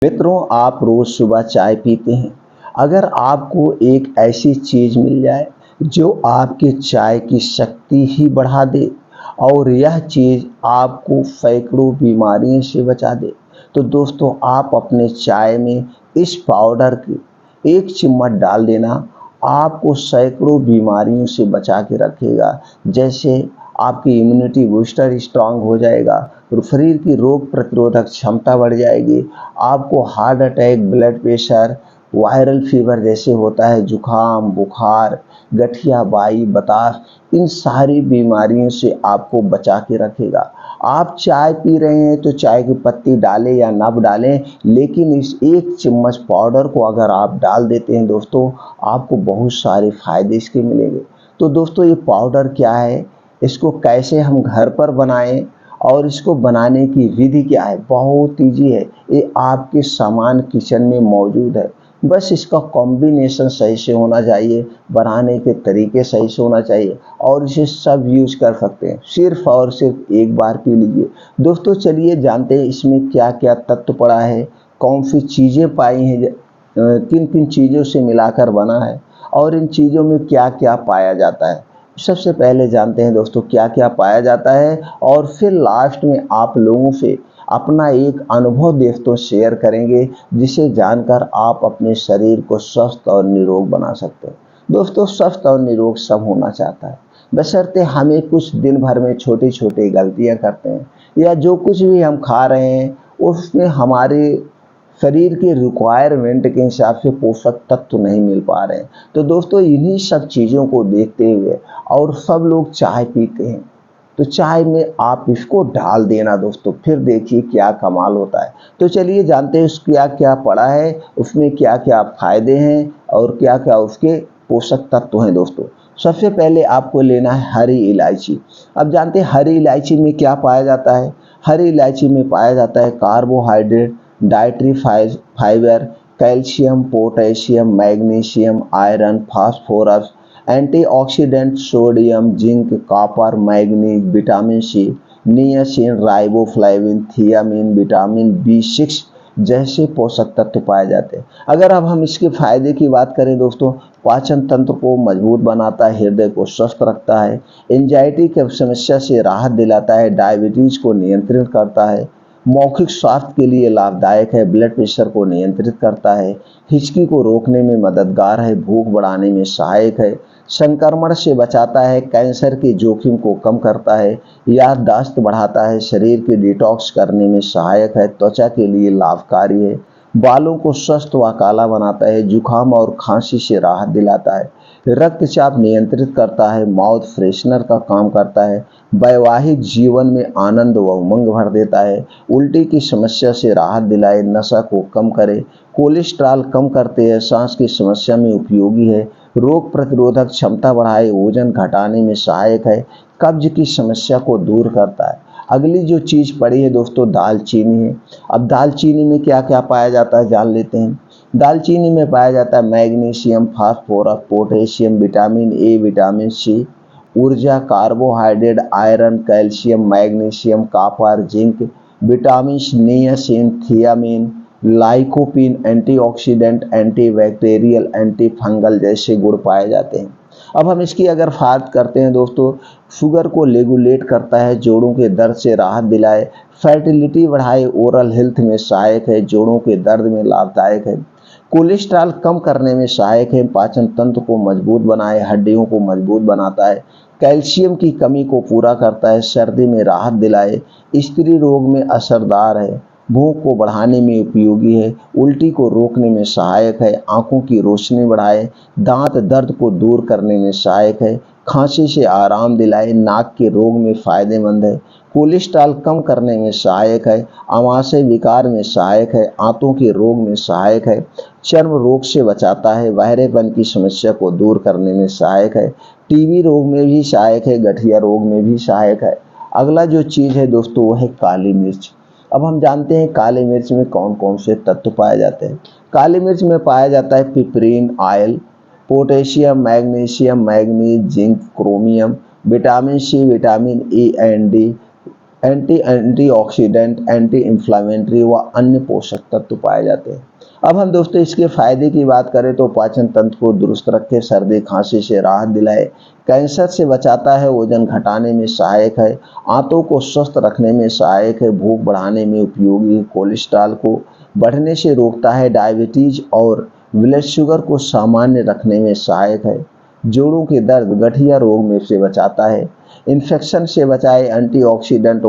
मित्रों, आप रोज सुबह चाय पीते हैं। अगर आपको एक ऐसी चीज मिल जाए जो आपके चाय की शक्ति ही बढ़ा दे और यह चीज आपको सैकड़ों बीमारियों से बचा दे, तो दोस्तों आप अपने चाय में इस पाउडर की एक चम्मच डाल देना। आपको सैकड़ों बीमारियों से बचा के रखेगा। जैसे आपकी इम्यूनिटी बूस्टर स्ट्रांग हो जाएगा, शरीर की रोग प्रतिरोधक क्षमता बढ़ जाएगी। आपको heart attack, blood pressure, viral fever जैसे होता है, जुखाम, बुखार, गठिया, बाई, बताश, इन सारी बीमारियों से आपको बचा के रखेगा। आप चाय पी रहे हैं तो चाय की पत्ती डालें या ना डालें, लेकिन इस एक चम्मच पाउडर को अगर आप डाल देते हैं दोस्तों, आपको बहुत सारे फायदे इसके मिलेंगे। तो दोस्तों ये पाउडर क्या है, इसको कैसे हम घर पर बनाएं और इसको बनाने की विधि क्या है, बहुत ईजी है। ये आपके सामान किचन में मौजूद है, बस इसका कॉम्बिनेशन सही से होना चाहिए, बनाने के तरीके सही से होना चाहिए और इसे सब यूज कर सकते हैं। सिर्फ और सिर्फ एक बार पी लीजिए। दोस्तों चलिए जानते हैं इसमें क्या क्या तत्व पड़ा है, कौन सी चीज़ें पाई हैं, किन किन चीज़ों से मिलाकर बना है और इन चीज़ों में क्या क्या पाया जाता है। सबसे पहले जानते हैं दोस्तों क्या क्या पाया जाता है और फिर लास्ट में आप लोगों से अपना एक अनुभव दोस्तों शेयर करेंगे, जिसे जानकर आप अपने शरीर को स्वस्थ और निरोग बना सकते हैं। दोस्तों स्वस्थ और निरोग सब होना चाहता है, बशर्ते हमें कुछ दिन भर में छोटी छोटी गलतियां करते हैं या जो कुछ भी हम खा रहे हैं उसमें हमारे शरीर के रिक्वायरमेंट के हिसाब से पोषक तत्व नहीं मिल पा रहे हैं। तो दोस्तों इन्हीं सब चीज़ों को देखते हुए और सब लोग चाय पीते हैं, तो चाय में आप इसको डाल देना दोस्तों, फिर देखिए क्या कमाल होता है। तो चलिए जानते हैं क्या क्या पड़ा है, उसमें क्या क्या फायदे हैं और क्या क्या उसके पोषक तत्व हैं। दोस्तों सबसे पहले आपको लेना है हरी इलायची। अब जानते हैं हरी इलायची में क्या पाया जाता है। हरी इलायची में पाया जाता है carbohydrate, dietary fibre, calcium, potassium, magnesium, iron, phosphorus, antioxidant, sodium, zinc, copper, manganese, vitamin C, niacin, riboflavin, thiamine, vitamin B 6 जैसे पोषक तत्व पाए जाते हैं। अगर अब हम इसके फायदे की बात करें दोस्तों, पाचन तंत्र को मजबूत बनाता है, हृदय को स्वस्थ रखता है, एंजाइटी की समस्या से राहत दिलाता है, डायबिटीज को नियंत्रित करता है, मौखिक स्वास्थ्य के लिए लाभदायक है, ब्लड प्रेशर को नियंत्रित करता है, हिचकी को रोकने में मददगार है, भूख बढ़ाने में सहायक है, संक्रमण से बचाता है, कैंसर के जोखिम को कम करता है, याददाश्त बढ़ाता है, शरीर के डिटॉक्स करने में सहायक है, त्वचा के लिए लाभकारी है, बालों को स्वस्थ व काला बनाता है, जुखाम और खांसी से राहत दिलाता है, रक्तचाप नियंत्रित करता है, माउथ फ्रेशनर का काम करता है, वैवाहिक जीवन में आनंद व उमंग भर देता है, उल्टी की समस्या से राहत दिलाए, नशा को कम करे, कोलेस्ट्रॉल कम करते हैं, सांस की समस्या में उपयोगी है, रोग प्रतिरोधक क्षमता बढ़ाए, वजन घटाने में सहायक है, कब्ज की समस्या को दूर करता है। अगली जो चीज़ पड़ी है दोस्तों दालचीनी है। अब दालचीनी में क्या क्या पाया जाता है जान लेते हैं। दालचीनी में पाया जाता है magnesium, phosphorus, potassium, vitamin A, vitamin C, ऊर्जा, carbohydrate, iron, calcium, magnesium, copper, zinc, vitamin, niacin, thiamine, lycopene, antioxidant, antibacterial, antifungal जैसे गुण पाए जाते हैं। अब हम इसकी अगर बात करते हैं दोस्तों, शुगर को रेगुलेट करता है, जोड़ों के दर्द से राहत दिलाए, फर्टिलिटी बढ़ाए, ओरल हेल्थ में सहायक है, जोड़ों के दर्द में लाभदायक है, कोलेस्ट्रॉल कम करने में सहायक है, पाचन तंत्र को मजबूत बनाए, हड्डियों को मजबूत बनाता है, कैल्शियम की कमी को पूरा करता है, सर्दी में राहत दिलाए, स्त्री रोग में असरदार है, भूख को बढ़ाने में उपयोगी है, उल्टी को रोकने में सहायक है, आंखों की रोशनी बढ़ाए, दांत दर्द को दूर करने में सहायक है, खांसी से आराम दिलाए, नाक के रोग में फायदेमंद है, कोलेस्ट्रॉल कम करने में सहायक है, आमाशय विकार में सहायक है, आंतों के रोग में सहायक है, चर्म रोग से बचाता है, बहरेपन की समस्या को दूर करने में सहायक है, टीबी रोग में भी सहायक है, गठिया रोग में भी सहायक है। अगला जो चीज़ है दोस्तों वो है काली मिर्च। अब हम जानते हैं काली मिर्च में कौन कौन से तत्व पाए जाते हैं। काली मिर्च में पाया जाता है piperine oil, potassium, magnesium, manganese, zinc, chromium, vitamin C, vitamin A and D, antioxidant, anti inflammatory व अन्य पोषक तत्व पाए जाते हैं। अब हम दोस्तों इसके फायदे की बात करें तो पाचन तंत्र को दुरुस्त रखे, सर्दी खांसी से राहत दिलाए, कैंसर से बचाता है, वजन घटाने में सहायक है, आंतों को स्वस्थ रखने में सहायक है, भूख बढ़ाने में उपयोगी, कोलेस्ट्रॉल को बढ़ने से रोकता है, डायबिटीज और ब्लड शुगर को सामान्य रखने में सहायक है, जोड़ों के दर्द गठिया रोग में से बचाता है, इन्फेक्शन से बचाए, एंटीऑक्सीडेंट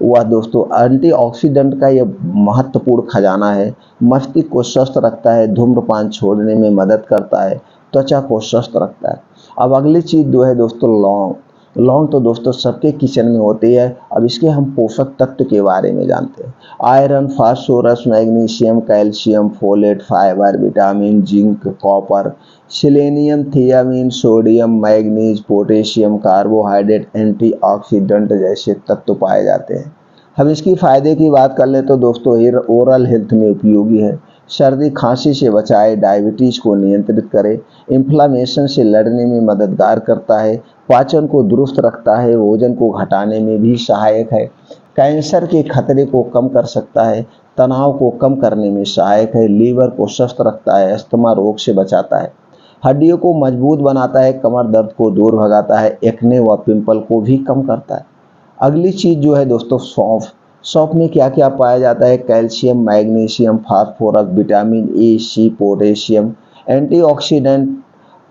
वह दोस्तों एंटीऑक्सीडेंट का यह महत्वपूर्ण खजाना है, मस्तिष्क को स्वस्थ रखता है, धूम्रपान छोड़ने में मदद करता है, त्वचा को स्वस्थ रखता है। अब अगली चीज जो है दोस्तों लौंग। लौंग तो दोस्तों सबके किचन में होती है। अब इसके हम पोषक तत्व के बारे में जानते हैं। Iron, phosphorus, magnesium, calcium, folate, fibre, vitamin, zinc, copper, selenium, thiamine, sodium, manganese, potassium, carbohydrate, antioxidant जैसे तत्व पाए जाते हैं। हम इसकी फायदे की बात कर ले तो दोस्तों ये ओरल हेल्थ में उपयोगी है, सर्दी खांसी से बचाए, डायबिटीज को नियंत्रित करे, इन्फ्लामेशन से लड़ने में मददगार करता है, पाचन को दुरुस्त रखता है, वजन को घटाने में भी सहायक है, कैंसर के खतरे को कम कर सकता है, तनाव को कम करने में सहायक है, लीवर को स्वस्थ रखता है, अस्थमा रोग से बचाता है, हड्डियों को मजबूत बनाता है, कमर दर्द को दूर भगाता है, एक्ने व पिंपल को भी कम करता है। अगली चीज जो है दोस्तों सौंफ। सौंफ में क्या क्या पाया जाता है? Calcium, magnesium, phosphorus, vitamin A, C, potassium, antioxidant,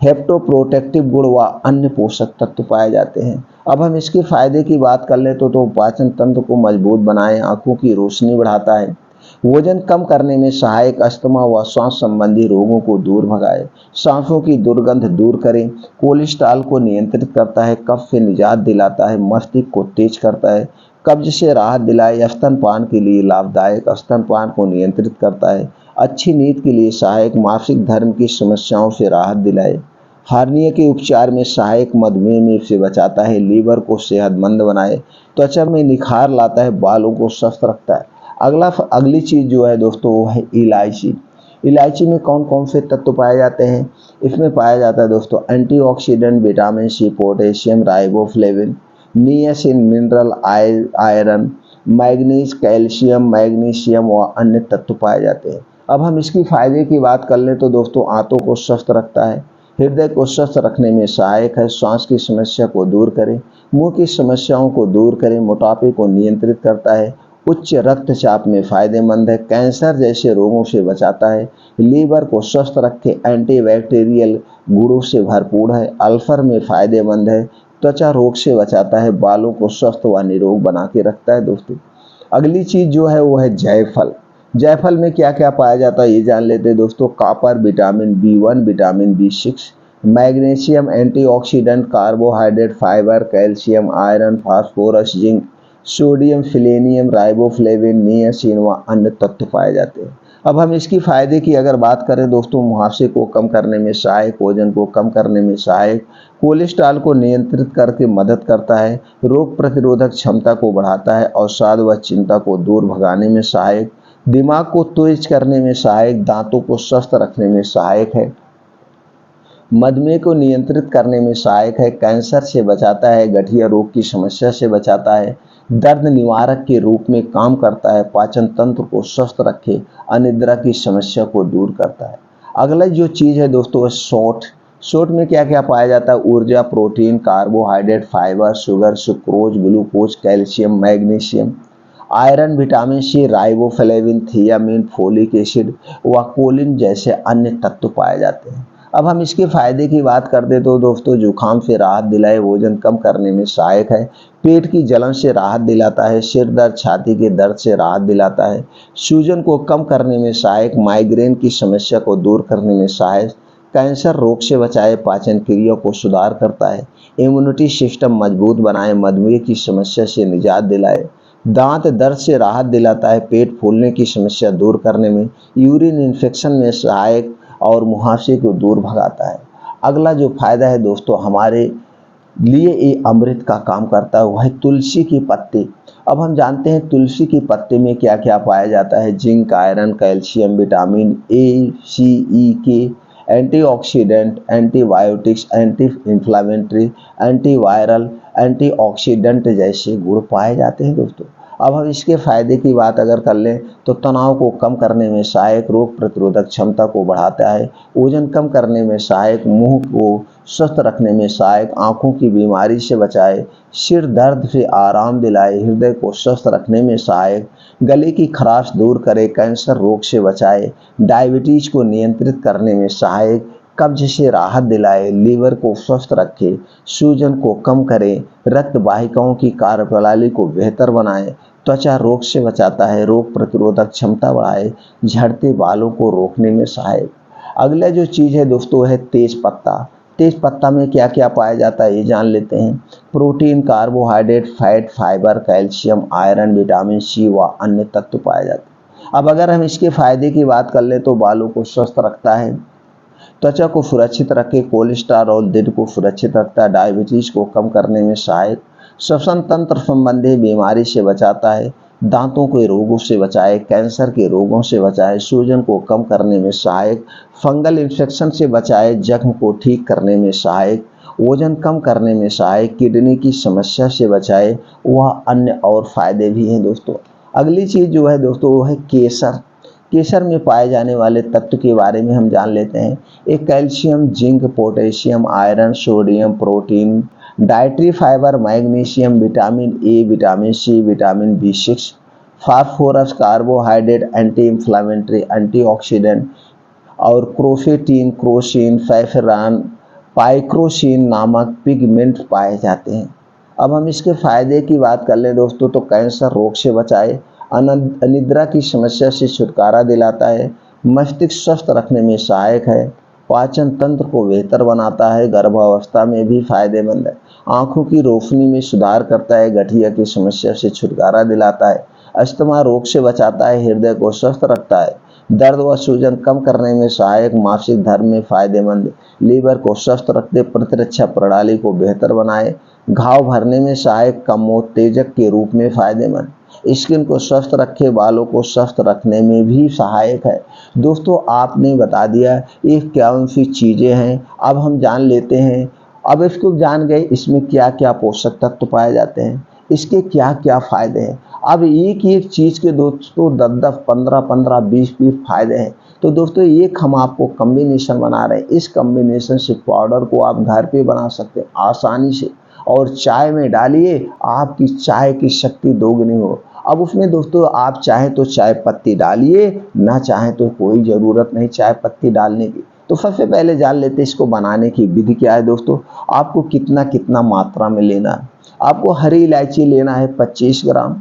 hepatoprotective गुण व अन्य पोषक तत्व पाए जाते हैं। अब हम इसके फायदे की बात कर ले तो पाचन तंत्र को मजबूत बनाए, आंखों की रोशनी बढ़ाता है, वजन कम करने में सहायक, अस्थमा व श्वास संबंधी रोगों को दूर भगाए, सांसों की दुर्गंध दूर करे, कोलेस्ट्रॉल को नियंत्रित करता है, कफ से निजात दिलाता है, मस्तिष्क को तेज करता है, कब्ज से राहत दिलाए, स्तनपान के लिए लाभदायक, स्तनपान को नियंत्रित करता है, अच्छी नींद के लिए सहायक, मासिक धर्म की समस्याओं से राहत दिलाए, हार्निया के उपचार में सहायक, मधुमेह में से बचाता है, लीवर को सेहतमंद बनाए, त्वचा में निखार लाता है, बालों को स्वस्थ रखता है। अगली चीज जो है दोस्तों वो है इलायची। इलायची में कौन कौन से तत्व पाए जाते हैं? इसमें पाया जाता है दोस्तों antioxidant, vitamin C, potassium, riboflavin, niacin, mineral, iron, manganese, calcium, magnesium व अन्य तत्व पाए जाते हैं। अब हम इसकी फायदे की बात कर लें तो दोस्तों आंतों को स्वस्थ रखता है, हृदय को स्वस्थ रखने में सहायक है, श्वास की समस्या को दूर करे, मुंह की समस्याओं को दूर करे, मोटापे को नियंत्रित करता है, उच्च रक्तचाप में फायदेमंद है, कैंसर जैसे रोगों से बचाता है, लीवर को स्वस्थ रखे, एंटीबैक्टीरियल गुणों से भरपूर है, अल्सर में फायदेमंद है, त्वचा रोग से बचाता है, बालों को स्वस्थ व निरोग बना के रखता है दोस्तों। अगली चीज जो है वो है जायफल। जायफल में क्या क्या पाया जाता है ये जान लेते हैं दोस्तों। Copper, vitamin B1, vitamin B6, magnesium, antioxidant, carbohydrate, fibre, calcium, iron, phosphorus, zinc, sodium, selenium, riboflavin, niacin व अन्य तत्व पाए जाते हैं। अब हम इसकी फायदे की अगर बात करें दोस्तों, मुहासे को कम करने में सहायक, वजन को कम करने में सहायक, कोलेस्ट्रॉल को नियंत्रित करके मदद करता है, रोग प्रतिरोधक क्षमता को बढ़ाता है, अवसाद व चिंता को दूर भगाने में सहायक, दिमाग को तेज करने में सहायक, दांतों को स्वस्थ रखने में सहायक है, मधुमेह को नियंत्रित करने में सहायक है, कैंसर से बचाता है, गठिया रोग की समस्या से बचाता है, दर्द निवारक के रूप में काम करता है, पाचन तंत्र को स्वस्थ रखे, अनिद्रा की समस्या को दूर करता है। अगला जो चीज है दोस्तों सोंठ। सोंठ में क्या क्या पाया जाता है? ऊर्जा, protein, carbohydrate, fibre, sugar, sucrose, glucose, calcium, magnesium, iron, vitamin C, riboflavin, thiamine, folic acid व कोलिन जैसे अन्य तत्व पाए जाते हैं। अब हम इसके फायदे की बात करते तो दोस्तों जुकाम से राहत दिलाए, वजन कम करने में सहायक है, पेट की जलन से राहत दिलाता है, सिर दर्द, छाती के दर्द से राहत दिलाता है, सूजन को कम करने में सहायक, माइग्रेन की समस्या को दूर करने में सहायक, कैंसर रोग से बचाए, पाचन क्रिया को सुधार करता है, इम्यूनिटी सिस्टम मजबूत बनाए, मधुमेह की समस्या से निजात दिलाए, दांत दर्द से राहत दिलाता है, पेट फूलने की समस्या दूर करने में, यूरिन इन्फेक्शन में सहायक और मुहासे को दूर भगाता है। अगला जो फायदा है दोस्तों हमारे लिए ये अमृत का काम करता है, वह है तुलसी की पत्ती। अब हम जानते हैं तुलसी की पत्ते में क्या क्या पाया जाता है। Zinc, iron, calcium, vitamin A, C, E, K, antioxidant, antibiotics, anti inflammatory, antiviral, antioxidant जैसे गुण पाए जाते हैं दोस्तों। अब हम इसके फायदे की बात अगर कर लें तो तनाव को कम करने में सहायक, रोग प्रतिरोधक क्षमता को बढ़ाता है, वजन कम करने में सहायक, मुंह को स्वस्थ रखने में सहायक, आंखों की बीमारी से बचाए, सिर दर्द से आराम दिलाए, हृदय को स्वस्थ रखने में सहायक, गले की खराश दूर करे, कैंसर रोग से बचाए, डायबिटीज को नियंत्रित करने में सहायक, कब्ज से राहत दिलाए, लीवर को स्वस्थ रखे, सूजन को कम करे, रक्त वाहिकाओं की कार्यप्रणाली को बेहतर बनाए, त्वचा रोग से बचाता है, रोग प्रतिरोधक क्षमता बढ़ाए, झड़ते बालों को रोकने में सहायक। अगला जो चीज़ है दोस्तों है तेज पत्ता। तेज पत्ता में क्या क्या पाया जाता है ये जान लेते हैं। Protein, carbohydrate, fat, fibre, calcium, iron, vitamin C व अन्य तत्व पाए जाते हैं। अब अगर हम इसके फायदे की बात कर लें तो बालों को स्वस्थ रखता है, त्वचा को सुरक्षित रखे, कोलेस्टेरॉल दिल को सुरक्षित रखता है, डायबिटीज को कम करने में सहायक, श्वसन तंत्र संबंधी बीमारी से बचाता है, दांतों के रोगों से बचाए, कैंसर के रोगों से बचाए, सूजन को कम करने में सहायक, फंगल इन्फेक्शन से बचाए, जख्म को ठीक करने में सहायक, वजन कम करने में सहायक, किडनी की समस्या से बचाए, वह अन्य और फायदे भी हैं दोस्तों। अगली चीज़ जो है दोस्तों वो है केसर। केसर में पाए जाने वाले तत्व के बारे में हम जान लेते हैं। एक calcium, zinc, potassium, iron, sodium, protein, dietary fibre, magnesium, vitamin A, vitamin C, vitamin B6, phosphorus, carbohydrate, anti inflammatory, antioxidant और क्रोफेटिन, क्रोसिन, फैफरान, पाइक्रोसिन नामक पिगमेंट पाए जाते हैं। अब हम इसके फायदे की बात कर लें दोस्तों तो कैंसर रोग से बचाए, अनिद्रा की समस्या से छुटकारा दिलाता है, मस्तिष्क स्वस्थ रखने में सहायक है, पाचन तंत्र को बेहतर बनाता है, गर्भावस्था में भी फायदेमंद है, आंखों की रोशनी में सुधार करता है, गठिया की समस्या से छुटकारा दिलाता है, अस्थमा रोग से बचाता है, हृदय को स्वस्थ रखता है, दर्द व सूजन कम करने में सहायक, मासिक धर्म में फायदेमंद, लीवर को स्वस्थ रखते, प्रतिरक्षा प्रणाली को बेहतर बनाए, घाव भरने में सहायक, कमोत्तेजक के रूप में फायदेमंद, स्किन को स्वस्थ रखे, बालों को स्वस्थ रखने में भी सहायक है। दोस्तों आपने बता दिया ये कौन सी चीज़ें हैं। अब हम जान लेते हैं, अब इसको जान गए इसमें क्या क्या पोषक तत्व पाए जाते हैं, इसके क्या क्या फायदे हैं। अब एक एक चीज़ के दोस्तों 10-10, 15-15, 20-20 फायदे हैं। तो दोस्तों एक हम आपको कम्बिनेशन बना रहे हैं, इस कम्बिनेशन से पाउडर को आप घर पे बना सकते हैं आसानी से और चाय में डालिए, आपकी चाय की शक्ति दोगुनी हो। अब उसमें दोस्तों आप चाहें तो चाय पत्ती डालिए, ना चाहें तो कोई ज़रूरत नहीं चाय पत्ती डालने की। तो सबसे पहले जान लेते हैं इसको बनाने की विधि क्या है दोस्तों। आपको कितना कितना मात्रा में लेना है। आपको हरी इलायची लेना है 25 ग्राम,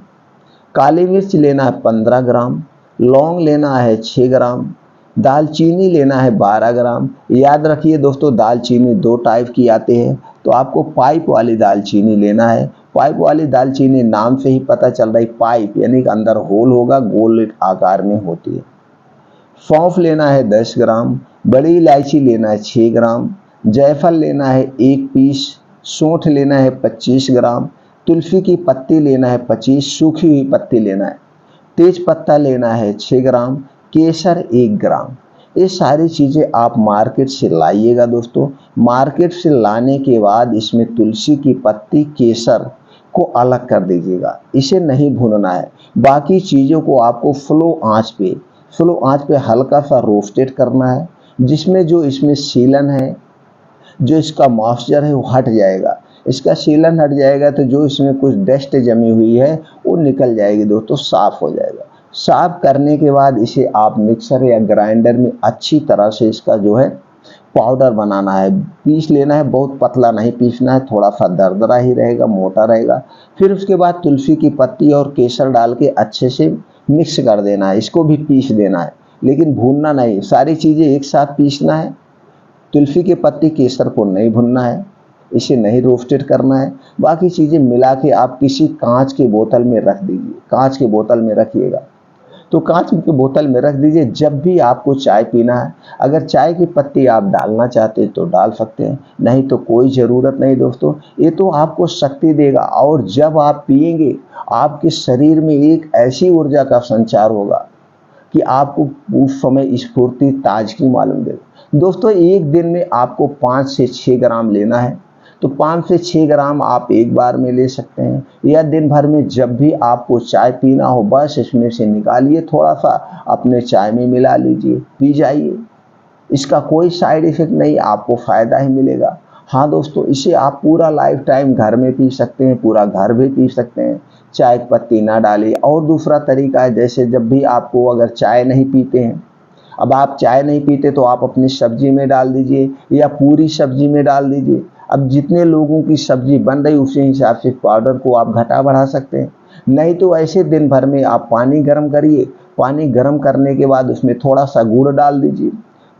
काली मिर्च लेना है 15 ग्राम, लौंग लेना है 6 ग्राम, दालचीनी लेना है 12 ग्राम। याद रखिए दोस्तों दालचीनी दो टाइप की आती है, तो आपको पाइप वाली दालचीनी लेना है। पाइप वाली दालचीनी नाम से ही पता चल रहा है, पाइप यानी कि अंदर होल होगा, गोल आकार में होती है। सौंफ लेना है 10 ग्राम, बड़ी इलायची लेना है 6 ग्राम, जायफल लेना है 1 पीस, सौंठ लेना है 25 ग्राम, तुलसी की पत्ती लेना है 25, सूखी हुई पत्ती लेना है, तेज पत्ता लेना है 6 ग्राम, केसर 1 ग्राम। ये सारी चीज़ें आप मार्केट से लाइएगा दोस्तों। मार्केट से लाने के बाद इसमें तुलसी की पत्ती, केसर को अलग कर दीजिएगा, इसे नहीं भूनना है। बाकी चीज़ों को आपको स्लो आंच पे हल्का सा रोस्टेड करना है, जिसमें जो इसमें सीलन है, जो इसका मॉइस्चर है वो हट जाएगा। इसका सीलन हट जाएगा तो जो इसमें कुछ डस्ट जमी हुई है वो निकल जाएगी दोस्तों, साफ हो जाएगा। साफ करने के बाद इसे आप मिक्सर या ग्राइंडर में अच्छी तरह से इसका जो है पाउडर बनाना है, पीस लेना है। बहुत पतला नहीं पीसना है, थोड़ा सा दरदरा ही रहेगा, मोटा रहेगा। फिर उसके बाद तुलसी की पत्ती और केसर डाल के अच्छे से मिक्स कर देना है, इसको भी पीस देना है, लेकिन भूनना नहीं। सारी चीज़ें एक साथ पीसना है, तुलसी की पत्ती केसर को नहीं भुनना है, इसे नहीं रोस्टेड करना है। बाकी चीज़ें मिला के आप किसी कांच के बोतल में रख दीजिए, कांच के बोतल में रखिएगा। तो कांच की बोतल में रख दीजिए। जब भी आपको चाय पीना है, अगर चाय की पत्ती आप डालना चाहते हैं तो डाल सकते हैं, नहीं तो कोई ज़रूरत नहीं दोस्तों। ये तो आपको शक्ति देगा और जब आप पिएंगे आपके शरीर में एक ऐसी ऊर्जा का संचार होगा कि आपको उस समय स्फूर्ति ताजगी मालूम दे। दोस्तों एक दिन में आपको 5 से 6 ग्राम लेना है, तो 5 से 6 ग्राम आप एक बार में ले सकते हैं, या दिन भर में जब भी आपको चाय पीना हो बस इसमें से निकालिए, थोड़ा सा अपने चाय में मिला लीजिए, पी जाइए। इसका कोई साइड इफेक्ट नहीं, आपको फ़ायदा ही मिलेगा। हाँ दोस्तों, इसे आप पूरा लाइफ टाइम घर में पी सकते हैं, पूरा घर भी पी सकते हैं, चाय की पत्ती ना डालिए। और दूसरा तरीका है, जैसे जब भी आपको अगर चाय नहीं पीते हैं, अब आप चाय नहीं पीते तो आप अपनी सब्जी में डाल दीजिए या पूरी सब्जी में डाल दीजिए। अब जितने लोगों की सब्जी बन रही उसी हिसाब से पाउडर को आप घटा बढ़ा सकते हैं। नहीं तो ऐसे दिन भर में आप पानी गर्म करिए, पानी गर्म करने के बाद उसमें थोड़ा सा गुड़ डाल दीजिए,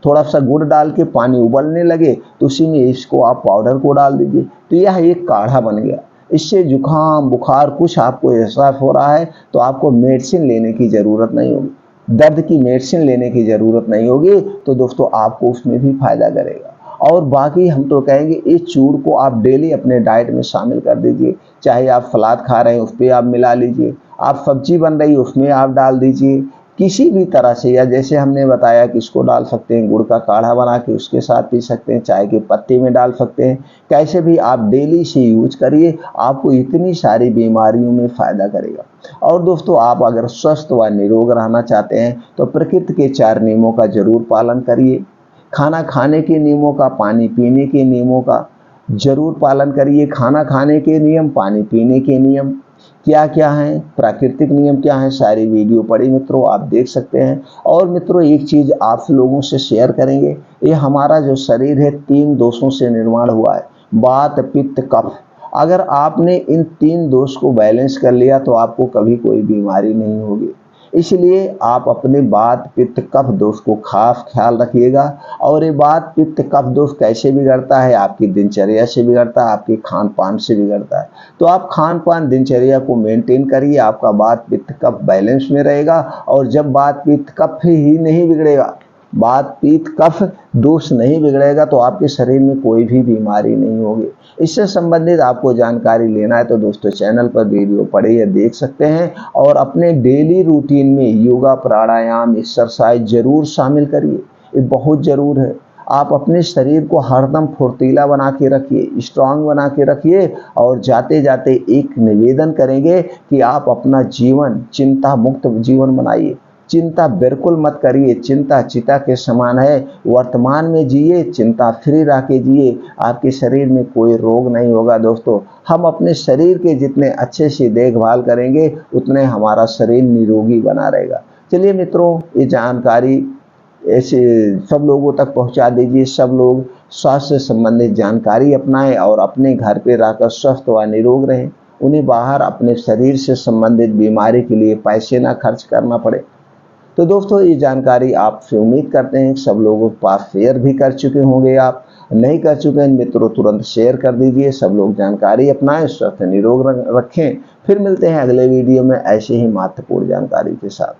थोड़ा सा गुड़ डाल के पानी उबलने लगे तो उसी में इसको आप पाउडर को डाल दीजिए, तो यह एक काढ़ा बन गया। इससे जुकाम बुखार कुछ आपको एहसास हो रहा है तो आपको मेडिसिन लेने की ज़रूरत नहीं होगी, दर्द की मेडिसिन लेने की ज़रूरत नहीं होगी, तो दोस्तों आपको उसमें भी फ़ायदा करेगा। और बाकी हम तो कहेंगे इस चूर्ण को आप डेली अपने डाइट में शामिल कर दीजिए, चाहे आप सलाद खा रहे हैं उस पर आप मिला लीजिए, आप सब्जी बन रही है उसमें आप डाल दीजिए, किसी भी तरह से। या जैसे हमने बताया कि इसको डाल सकते हैं, गुड़ का काढ़ा बना के उसके साथ पी सकते हैं, चाय की पत्ती में डाल सकते हैं, कैसे भी आप डेली इसे यूज करिए, आपको इतनी सारी बीमारियों में फ़ायदा करेगा। और दोस्तों आप अगर स्वस्थ व निरोग रहना चाहते हैं तो प्रकृति के 4 नियमों का जरूर पालन करिए। खाना खाने के नियमों का, पानी पीने के नियमों का जरूर पालन करिए। खाना खाने के नियम, पानी पीने के नियम क्या क्या हैं, प्राकृतिक नियम क्या हैं, सारी वीडियो पड़ी मित्रों आप देख सकते हैं। और मित्रों एक चीज़ आप लोगों से शेयर करेंगे, ये हमारा जो शरीर है 3 दोषों से निर्माण हुआ है, वात पित्त कफ। अगर आपने इन 3 दोष को बैलेंस कर लिया तो आपको कभी कोई बीमारी नहीं होगी। इसलिए आप अपने वात पित्त कफ दोष को खास ख्याल रखिएगा। और ये वात पित्त कफ दोष कैसे बिगड़ता है, आपकी दिनचर्या से बिगड़ता है, आपके खान पान से बिगड़ता है। तो आप खान पान दिनचर्या को मेंटेन करिए, आपका वात पित्त कफ बैलेंस में रहेगा। और जब वात पित्त कफ ही नहीं बिगड़ेगा, वात पित्त कफ दोष नहीं बिगड़ेगा तो आपके शरीर में कोई भी बीमारी नहीं होगी। इससे संबंधित आपको जानकारी लेना है तो दोस्तों चैनल पर वीडियो पड़े या देख सकते हैं। और अपने डेली रूटीन में योगा प्राणायाम एक्सरसाइज जरूर शामिल करिए, ये बहुत ज़रूर है। आप अपने शरीर को हरदम फुर्तीला बना के रखिए, स्ट्रांग बना के रखिए। और जाते जाते एक निवेदन करेंगे कि आप अपना जीवन चिंता मुक्त जीवन बनाइए, चिंता बिल्कुल मत करिए। चिंता चिता के समान है, वर्तमान में जिए, चिंता फ्री रह के जिए, आपके शरीर में कोई रोग नहीं होगा। दोस्तों हम अपने शरीर के जितने अच्छे से देखभाल करेंगे उतने हमारा शरीर निरोगी बना रहेगा। चलिए मित्रों, ये जानकारी ऐसे सब लोगों तक पहुंचा दीजिए, सब लोग स्वास्थ्य से संबंधित जानकारी अपनाएं और अपने घर पे रहकर स्वस्थ व निरोग रहें, उन्हें बाहर अपने शरीर से संबंधित बीमारी के लिए पैसे ना खर्च करना पड़े। तो दोस्तों ये जानकारी आपसे उम्मीद करते हैं सब लोगों के पास शेयर भी कर चुके होंगे, आप नहीं कर चुके हैं मित्रों तुरंत शेयर कर दीजिए। सब लोग जानकारी अपनाएं, स्वस्थ निरोग रखें। फिर मिलते हैं अगले वीडियो में ऐसे ही महत्वपूर्ण जानकारी के साथ।